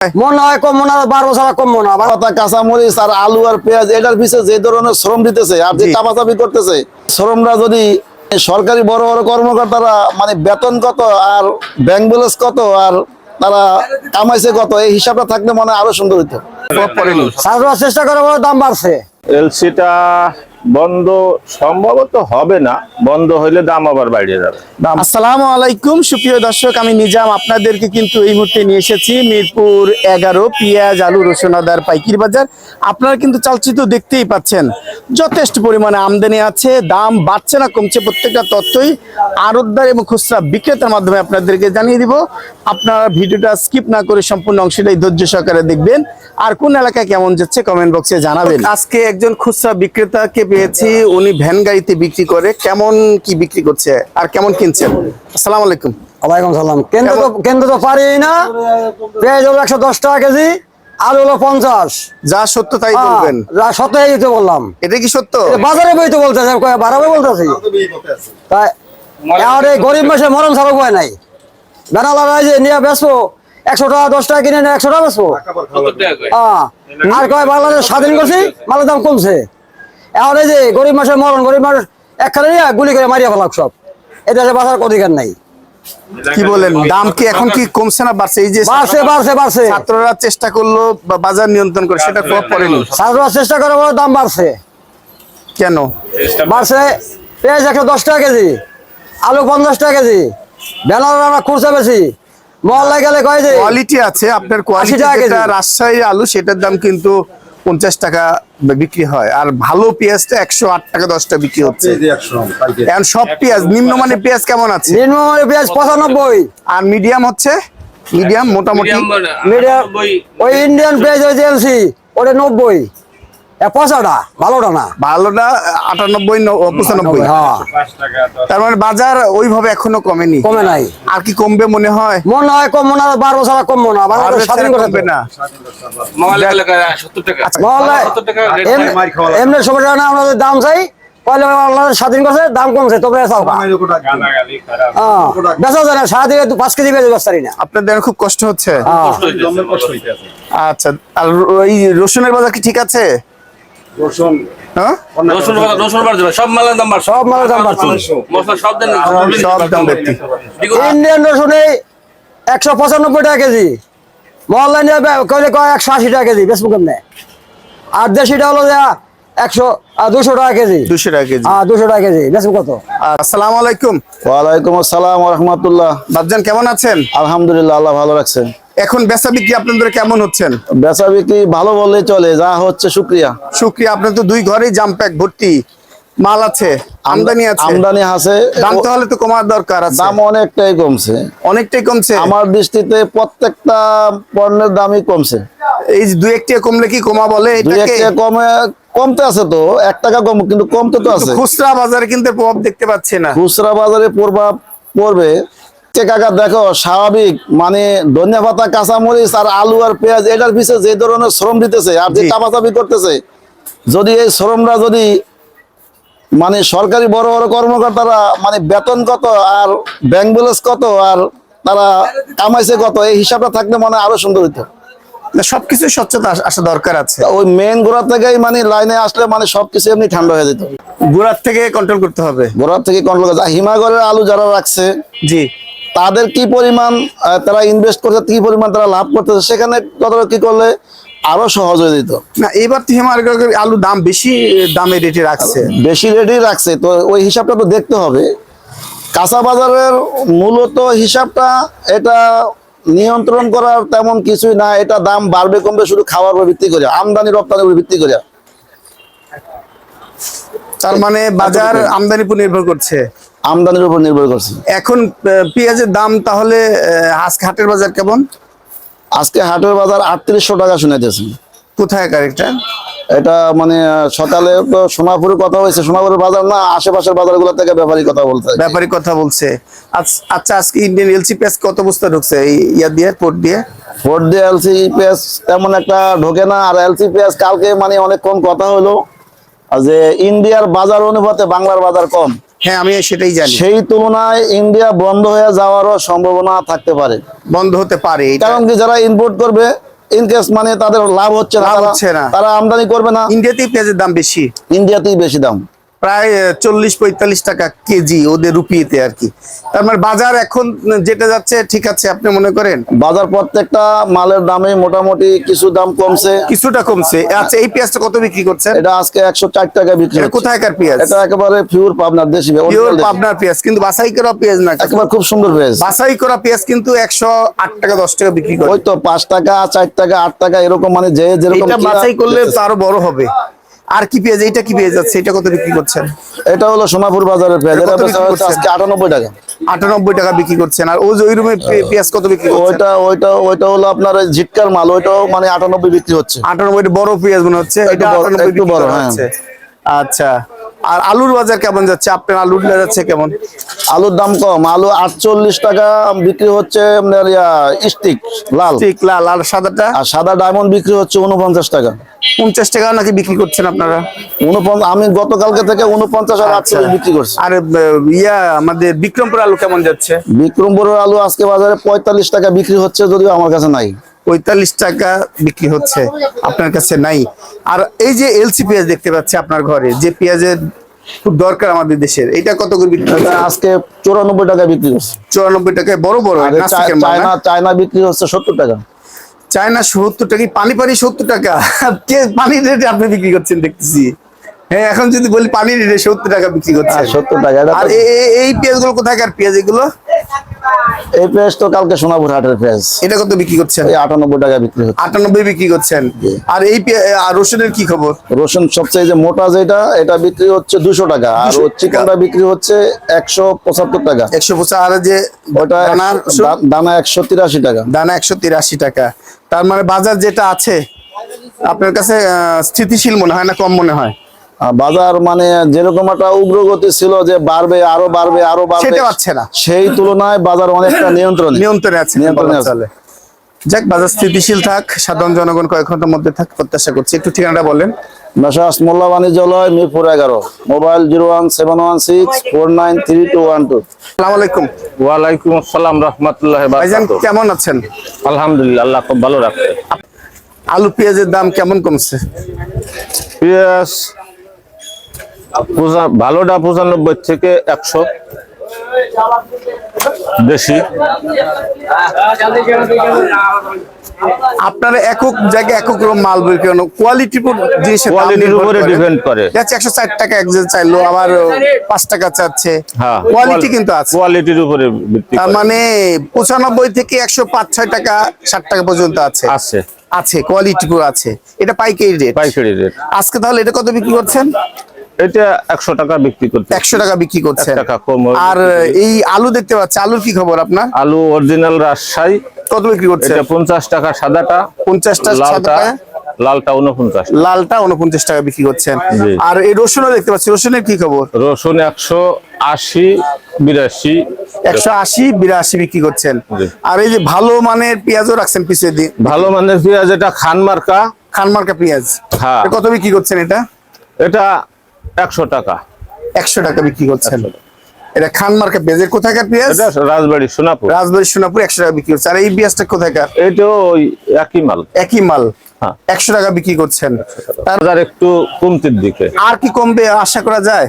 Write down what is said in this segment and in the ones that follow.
মনে হয় কম মনে হয় 12 বছর কম মনে হয় কাঁচামরিচ আর আলু আর পেঁয়াজ এটার পিছনে যে ধরনের শ্রম দিতেছে আর যে চাপাচাপি করতেছে শ্রমরা যদি সরকারি বড় বড় কর্মকর্তারা মানে বেতন কত আর ব্যাংক ব্যালেন্স কত আর তারা কামাইছে কত এই হিসাবটা থাকলে মনে আরো সুন্দর হইতো। চেষ্টা করে দাম বাড়ছে। এলসিটা বন্ধ সম্ভবত হবে না, বন্ধ হইলে দাম আবার বাইরে যাবে। আসসালামু আলাইকুম সুপ্রিয় দর্শক, আমি নিজাম আপনাদেরকে কিন্তু এই মুহূর্তে নিয়ে এসেছি মিরপুর 11 পেঁয়াজ আলু রসুন আদার পাইকারি বাজার। আপনারা কিন্তু চালচিত্র দেখতেই পাচ্ছেন, যথেষ্ট পরিমাণে আমদানি আছে, দাম বাড়ছে না কমছে প্রত্যেকটা তথ্যই আড়তদার এবং খুচরা বিক্রেতার মাধ্যমে আপনাদেরকে জানিয়ে দিব। আপনারা ভিডিওটা স্কিপ না করে সম্পূর্ণ অংশটাই ধৈর্য সহকারে দেখবেন, আর কোন এলাকায় কেমন যাচ্ছে কমেন্ট বক্সে জানাবেন। আজকে একজন খুচরা বিক্রেতাকে পেয়েছি, উনি ভ্যান গাড়িতে বিক্রি করে। কেমন কি বিক্রি করছে আর কেমন কিনছেন? আসসালামু আলাইকুম। ওয়ালাইকুম সালাম। কেন্দ্র তো পারি না। পেঁয়াজ হলো 110 টাকা কেজি, আলু হলো 50। যা সত্য তাই বলবেন। যা সত্য এই তো বললাম। এটা কি সত্য? বাজারে বই তো বলতেছে, বাড়াবে বলতেছি। তাই আর এই গরিব মাসে মরণ ছাড়া উপায় নাই। বেনালারা যে নিয়ে বেচবো 100 টাকা 10 টাকা কিনে 100 টাকা বেচবো। আর কয় বাংলাদেশ স্বাধীন করছি, মালের দাম কমছে। এখন এই যে গরিব মাসে মরণ, গরিব মানুষ একখানে নিয়ে গুলি করে মারিয়া ফেলাক সব। এটা বাজার অধিকার নাই। কি বলেন, দাম কি এখন কি কমছে না বাড়ছে? এই যে বাড়ছে। ছাত্ররা চেষ্টা করলো বাজার নিয়ন্ত্রণ করে, সেটা প্রভাব পড়েনি? ছাত্ররা চেষ্টা করে দাম বাড়ছে। কেন বাড়ছে? পেঁয়াজ 110 টাকা কেজি, আলু 50 টাকা কেজি, বেনারস আমরা খুচরা বেশি। মহল্লায় গেলে কয় যে কোয়ালিটি আছে, আপনার কোয়ালিটি যেটা রাজশাহী আলু সেটার দাম কিন্তু 50 টাকা বিক্রি হয়, আর ভালো পেঁয়াজটা 108 টাকা 10 টাকা বিক্রি হচ্ছে। এখন সব পেঁয়াজ নিম্নমানের পেঁয়াজ কেমন আছে? নিম্নমানের পেঁয়াজ 95, আর মিডিয়াম হচ্ছে মিডিয়াম মোটামুটি মিডিয়াম ওই ইন্ডিয়ান পেঁয়াজ ওই এলসি ওটা 90, পচাটা ভালোটা না, ভালোটা 98 95। তার মানে বাজার ওইভাবে এখনো কমেনি, কমে নাই। আর কি কমবে মনে হয়? মনে হয় কম মনে হয় 12 বছর কম মনে হয়। বাংলাদেশ স্বাধীন করবে না। এমনি সমস্যা না, আমাদের দাম চাই। পয়লা বাংলাদেশ স্বাধীন করছে, দাম কমছে, তবে বেচা যায় না। সারাদিনে 5 কেজি বেঁচে বেচতে না। আপনাদের খুব কষ্ট হচ্ছে। আচ্ছা, আর এই রসুনের বাজার কি ঠিক আছে? ইন্ডিয়ান রসুন 195 টাকা কেজি, মহল্লা নিয়ে কইলে 180 টাকা কেজি বেচবো কেমনে? আর দেশিটা হলো 200 টাকা কেজি। 200 টাকা কেজি। 200 টাকা কেজি বেচবো কত? আসসালামু আলাইকুম। ওয়ালাইকুম আসসালাম ওয়া রাহমাতুল্লাহ। বাদজান কেমন আছেন? আলহামদুলিল্লাহ, আল্লাহ ভালো রাখছে। এখন বেচা বিক্রি আপনাদের কেমন হচ্ছেন? বেচা বিক্রি ভালো বললেই চলে, যা হচ্ছে শুকরিয়া। আপনার তো 2 ঘরেই জাম প্যাক ভর্তি মাল আছে, আমদানি আছে। দাম তাহলে তো কমার দরকার আছে। দাম অনেকটাই কমছে। আমার দৃষ্টিতে প্রত্যেকটা পণ্যের দামই কমছে। এই 2-1 টাকা কমলে কি কমা বলে? 2-1 টাকা কমতে আছে তো, 1 টাকা কম, কিন্তু কমতে তো আছে। খুচরা বাজারে কিন্তু প্রভাব দেখতে পাচ্ছে না। খুচরা বাজারে প্রভাব পড়বে। কাকা দেখো, স্বাভাবিক মানে ধনিয়া পাতা কাঁচামরিচ আর আলু আর পেঁয়াজ এটার পিছনে যে ধরনের শ্রম দিতেছে আর যে চাপাচাপি করতেছে, যদি এই শ্রমরা যদি মানে সরকারি বড় বড় কর্মকর্তারা মানে বেতন কত আর ব্যাংক ব্যালেন্স কত আর তারা কামাইছে কত এই হিসাবটা থাকলে মনে আরো সুন্দর হইতো। সবকিছু স্বচ্ছতা আসা দরকার আছে। ওই মেন গোড়া থেকেই মানে লাইনে আসলে মানে সবকিছু এমনি ঠান্ডা হয়ে যেত। গোড়ার থেকে কন্ট্রোল করতে হবে। গোড়ার থেকে কন্ট্রোল করতে। হিমাগরের আলু যারা রাখছে, জি, তাদের কি পরিমাণ তারা ইনভেস্ট করছে, কি পরিমাণ তারা লাভ করতেছে, সেখানে কতটা কি করলে আরো সহজ হয়ে যেত। না, এবার তো হিমালয়ের আলু দাম বেশি দামে রেটে রাখছে, বেশি রেটেই রাখছে, তো ওই হিসাবটা তো দেখতে হবে। কাঁচা বাজারের মূলত হিসাবটা এটা নিয়ন্ত্রণ করার তেমন কিছুই না। এটা দাম বাড়বে কমবে শুধু খাওয়ার উপর ভিত্তি করে, আমদানি রপ্তানির উপর ভিত্তি করে। তার মানে বাজার আমদানির উপর নির্ভর করছে। আমদানির উপর নির্ভর করছে। এখন পেঁয়াজের দাম তাহলে আজকে হাটের বাজার কেমন? আজকে হাটের বাজার 3800 টাকা শুনাইতেছে। কোথায় কারেক্টটা? এটা মানে সকালে তো সোনাপুরের কথা হয়েছে, সোনাপুরের বাজার না, আশেপাশের বাজারগুলো থেকে ব্যাপারী কথা বলছে। আচ্ছা, আজকে ইন্ডিয়ান এলসি পেঁয়াজ কত বস্তা ঢুকছে এই পোর্ট দিয়ে এলসি পেঁয়াজ তেমন একটা ঢোকে না। আর এলসি পেঁয়াজ কালকে মানে অনেকক্ষণ কথা হলো যে ইন্ডিয়ার বাজার অনুপাতে বাংলার বাজার কম। হ্যাঁ, আমি সেটাই জানি। সেই তুলনায় ইন্ডিয়া বন্ধ হয়ে যাওয়ারও সম্ভাবনা থাকতে পারে। বন্ধ হতে পারে, কারণ কি যারা ইম্পোর্ট করবে ইনকেস মানে তাদের লাভ হচ্ছে না, লাভ তারা- হচ্ছে না। তারা আমদানি করবে না, ইন্ডিয়াতেই পেঁয়াজের দাম বেশি, ইন্ডিয়াতেই বেশি দাম। প্রায় 40-45 টাকা কেজি ওদের রুপিতে আর কি। তার মানে বাজার এখন যেটা যাচ্ছে ঠিক আছে আপনি মনে করেন? বাজার প্রত্যেকটা মালের দামে মোটামুটি কিছু দাম কমছে। কিছুটা কমছে। আচ্ছা, এই পেঁয়াজটা কত বিক্রি করছেন? এটা আজকে 104 টাকা বিক্রি এটা হচ্ছে। কোথায়কার পেঁয়াজ? এটা একেবারে পিওর পাবনার দেশি, পিওর original দেশি। পাবনার পেঁয়াজ, কিন্তু বাছাই করা পেঁয়াজ না। একেবারে খুব সুন্দর পেঁয়াজ। বাছাই করা পেঁয়াজ কিন্তু 108 টাকা 10 টাকা বিক্রি করে। ওই তো 5 টাকা 4 টাকা 8 টাকা এরকম, মানে যে যেরকম এটা কিনা বাছাই করলে দিতেছে। তো আরো বড় হবে। আর কি পেঁয়াজ? এটা কি পেঁয়াজ আছে? এটা কত বিক্রি করছেন? এটা হলো সোনাপুর বাজারের পেঁয়াজ, এটা এটা কত বেচা বিক্রি হচ্ছে করছেন? আজকে 98 টাকা। 98 টাকা বিক্রি করছেন। আর ওই যে ওই রুমে পেঁয়াজ কত বিক্রি করছেন? ওইটা হলো আপনার ওই ঝিটকার মাল, ওইটাও মানে 98 বিক্রি হচ্ছে। 98 বড় পেঁয়াজ মনে হচ্ছে, এটা একটু বড়, 98 একটু বিক্রি বড়, করা হ্যাঁ। হচ্ছে। আচ্ছা, আর আলুর বাজার কেমন যাচ্ছে? আপনার আলুর বাজার যাচ্ছে কেমন? আলুর দাম কম, আলু 48 টাকা বিক্রি হচ্ছে আপনার স্টিক লাল, ঠিক লাল। আর সাদাটা আর সাদা ডায়মন্ড বিক্রি হচ্ছে 49 টাকা। 50 টাকা নাকি বিক্রি করছেন আপনারা? 49, আমি গতকালকে থেকে 49 আর 48 বিক্রি করছি। আর আমাদের বিক্রমপুর আলু কেমন যাচ্ছে? বিক্রমপুরের আলু আজকে বাজারে 45 টাকা বিক্রি হচ্ছে, যদিও আমার কাছে নাই। 45 টাকা বিক্রি হচ্ছে, আপনার কাছে নাই। আর এই যে এলসি পেঁয়াজ দেখতে পাচ্ছি আপনার ঘরে, যে পেঁয়াজের খুব দরকার আমাদের দেশের, এটা কত করে বিক্রি হচ্ছে? এটা আজকে 94 টাকা বিক্রি করছে। 94 টাকায় বড় বড় আর নাসিকের মাল না? চায়না বিক্রি হচ্ছে 70 টাকা। চায়না 70 টাকা, পানি 70 টাকা। কে পানির রেটে আপনি বিক্রি করছেন দেখতেছি। হ্যাঁ, এখন যদি বলি পানির রেটে 70 টাকা বিক্রি করছেন। 70 টাকা। এটা আর তো- এই পেঁয়াজগুলো কোথাকার পেঁয়াজ এগুলো? এই পেঁয়াজ তো কালকে সোনাপুর হাটের পেঁয়াজ, এটা কত বিক্রি করছেন? এই 98 টাকা বিক্রি হচ্ছে। 98 বিক্রি করছেন। আর এই আর রসুনের কি খবর? রসুন সবচেয়ে যে মোটা যেটা, এটা বিক্রি হচ্ছে 200 টাকা, আর 200 চিকনটা বিক্রি হচ্ছে 175 টাকা। 150। আর যে ওটা দানা রসুন? দানা 183 টাকা। দানা 183 টাকা। তার মানে বাজার যেটা আছে আপনার কাছে স্থিতিশীল মনে হয় না কম মনে হয়? বাজার মানে যেরকম একটা উগ্রগতি ছিল যে বাড়বে আরো বাড়বে আরো বাড়বে, সেটা পাচ্ছে না। সেই তুলনায় বাজার অনেকটা নিয়ন্ত্রণে আছে, নিয়ন্ত্রণে বলা আছে। চলে। যাক, বাজার স্থিতিশীল থাক, সাধারণ জনগণ কয়েক ঘন্টার মধ্যে থাক প্রত্যাশা করছি। একটু ঠিকানাটা বলেন। মেসার্স মোল্লা বাণিজ্যালয়, মিরপুর 11, মোবাইল 01716493212। আসসালামু আলাইকুম ওয়ালাইকুম আসসালাম রহমতুল্লাহ। ভাইজান, কেমন আছেন? আলহামদুলিল্লাহ, আল্লাহ খুব ভালো রাখছে। আলু পেঁয়াজের দাম কেমন কমছে? পেঁয়াজ ভালোটা 95 থেকে 100, দেশি আপনারা একক জায়গায় একক রকম মাল বের করেন, কোয়ালিটির উপর জিনিসের দাম কোয়ালিটির নির্ভর উপরে করে। ডিপেন্ড করে। যাচ্ছে 104 টাকা একজন চাইলো, আবার 5 টাকা চাচ্ছে। হ্যাঁ, কোয়ালিটি কিন্তু আছে। কোয়ালিটির উপরে ভিত্তি তার করে। মানে 95 থেকে 105-6 টাকা 60 টাকা পর্যন্ত আছে। আছে আছে কোয়ালিটি পুরো আছে। এটা পাইকারি রেট। পাইকারি রেট। আজকে তাহলে এটা কত বিক্রি করছেন? এটা 100 টাকা বিক্রি করতে। 100 টাকা বিক্রি করছেন। 1 টাকা কম। আর এই আলু দেখতে পাচ্ছি, আলুর কি খবর আপনার? আলু অরিজিনাল রাজশাহী, কত বিক্রি করছেন? এটা 50 টাকা সাদাটা, 50 টাকা লালটা টাকা। লালটা 49। লালটা 49 টাকা বিক্রি করছেন। জি। আর এই রসুনও দেখতে পাচ্ছি, রসুনের কি খবর? রসুন 180 82। 180-82 বিক্রি করছেন। জি। আর এই যে ভালো মানের পেঁয়াজও রাখছেন পিছিয়ে দিয়ে, ভালো মানের পেঁয়াজ, এটা খানমার্কা। খানমার্কা পেঁয়াজ। হ্যাঁ। এটা কত বিক্রি করছেন? এটা এটা 100 টাকা। 100 টাকা বিক্রি করছেন। এটা খানমার্কা পেঁয়াজ। এর কোথাকার পেঁয়াজ? এটা রাজবাড়ি সোনাপুর। রাজবাড়ী সোনাপুর 100 টাকা বিক্রি করছে। আর এই পেঁয়াজটা কোথাকার? এটাও ওই একই মাল। একই মাল। হ্যাঁ। 100 টাকা বিক্রি করছেন। তার বাজার একটু কমতির দিকে। আর কি কমবে আশা করা যায়?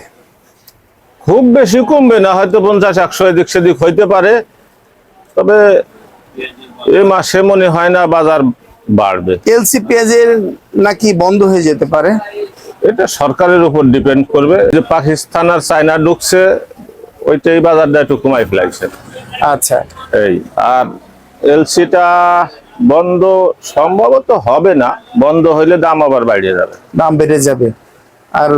খুব বেশি কমবে না, হয়তো 50-100 এদিক সেদিক হইতে পারে, তবে এ মাসে মনে হয় না বাজার বাড়বে। এলসি পেঁয়াজের নাকি বন্ধ হয়ে যেতে পারে। এটা সরকারের উপর ডিপেন্ড করবে। যে পাকিস্তান আর চায়না ঢুকছে, ওইটাই বাজারটা একটু কমাই ফেলাইছে। আচ্ছা, এই আর এলসিটা বন্ধ সম্ভবত হবে না, বন্ধ হইলে দাম আবার বাইরে যাবে। দাম বেড়ে যাবে। আর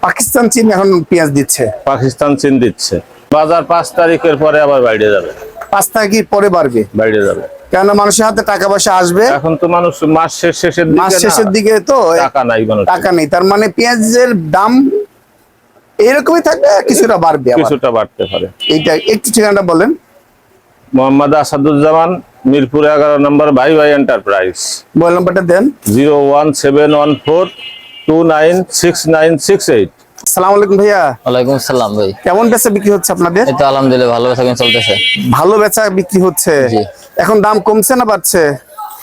পাকিস্তান চীন এখন পেঁয়াজ দিচ্ছে। পাকিস্তান চীন দিচ্ছে। বাজার 5 তারিখের পরে আবার বাইরে যাবে। 5 তারিখের পরে বাড়বে, বাইরে যাবে। কেন মানুষের হাতে টাকা পয়সা আসবে। এখন তো মানুষ শেষের দিকে মাস না, শেষের দিকে তো টাকা নাই মানুষ, টাকা নেই। তার মানে পেঁয়াজের দাম এরকমই থাকবে, কিছুটা বাড়বে আবার। কিছুটা বাড়তে পারে। এইটা একটু ঠিকানাটা বলেন। মোহাম্মদ আসাদুজ্জামান, মিরপুর 11 নম্বর, ভাই ভাই এন্টারপ্রাইজ। মোবাইল নাম্বারটা দেন। 01714296968। আসসালামু আলাইকুম ভাইয়া। ওয়ালাইকুম আসসালাম ভাই। কেমন বেচা বিক্রি হচ্ছে আপনাদের? এই তো আলহামদুলিল্লাহ ভালো বেচা কিনা চলতেছে। ভালো বেচা বিক্রি হচ্ছে। জি। এখন দাম কমছে না বাড়ছে?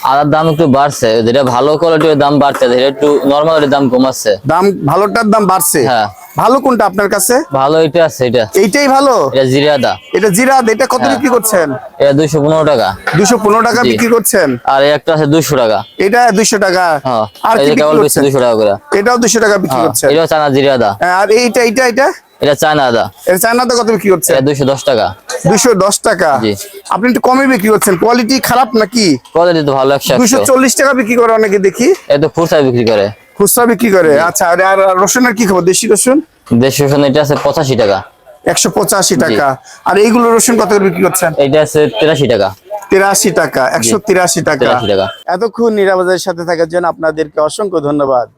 আদার দাম একটু বাড়ছে, যেটা ভালো কোয়ালিটির দাম বাড়ছে, যেটা একটু নরমাল দাম কমাচ্ছে। দাম ভালোটার দাম বাড়ছে। হ্যাঁ। ভালো কোনটা আপনার কাছে? ভালো এটা আছে, এটা এইটাই ভালো। এটা জিরা আদা, এটা জিরা আদা, এটা কত হ্যাঁ। বিক্রি করছেন? এটা 215 টাকা। 215 টাকা জি। বিক্রি করছেন। আর একটা আছে 200 টাকা। এটা 200 টাকা। হ্যাঁ, আর এই কি যে বিক্রি কেবল বেশি করছেন? 200 টাকা করে। এটাও 200 টাকা বিক্রি হ্যাঁ, করছেন। এটা চায়না জিরা আদা। আর এটা এটা চায়না আদা, এর চায়নাটা কত বিক্রি করছেন? এটা 210 টাকা। 210 টাকা। জি। আপনি একটু কমে বিক্রি করছেন, কোয়ালিটি খারাপ নাকি? কোয়ালিটি তো ভালো, 100 240 টাকা বিক্রি করে অনেকে দেখি, এটা খুচরা বিক্রি করে। খুচরা বিক্রি করে। আচ্ছা, আর রসুনের কি খবর? দেশি রসুন দেশি রসুন এটা আছে 85 টাকা। 185 টাকা। আর এইগুলো রসুন কত করে বিক্রি করছেন? এটা আছে 83 টাকা। 83 টাকা, 183 টাকা। 83 টাকা। এতক্ষণ নিরাপদের সাথে থাকার জন্য আপনাদেরকে অসংখ্য ধন্যবাদ।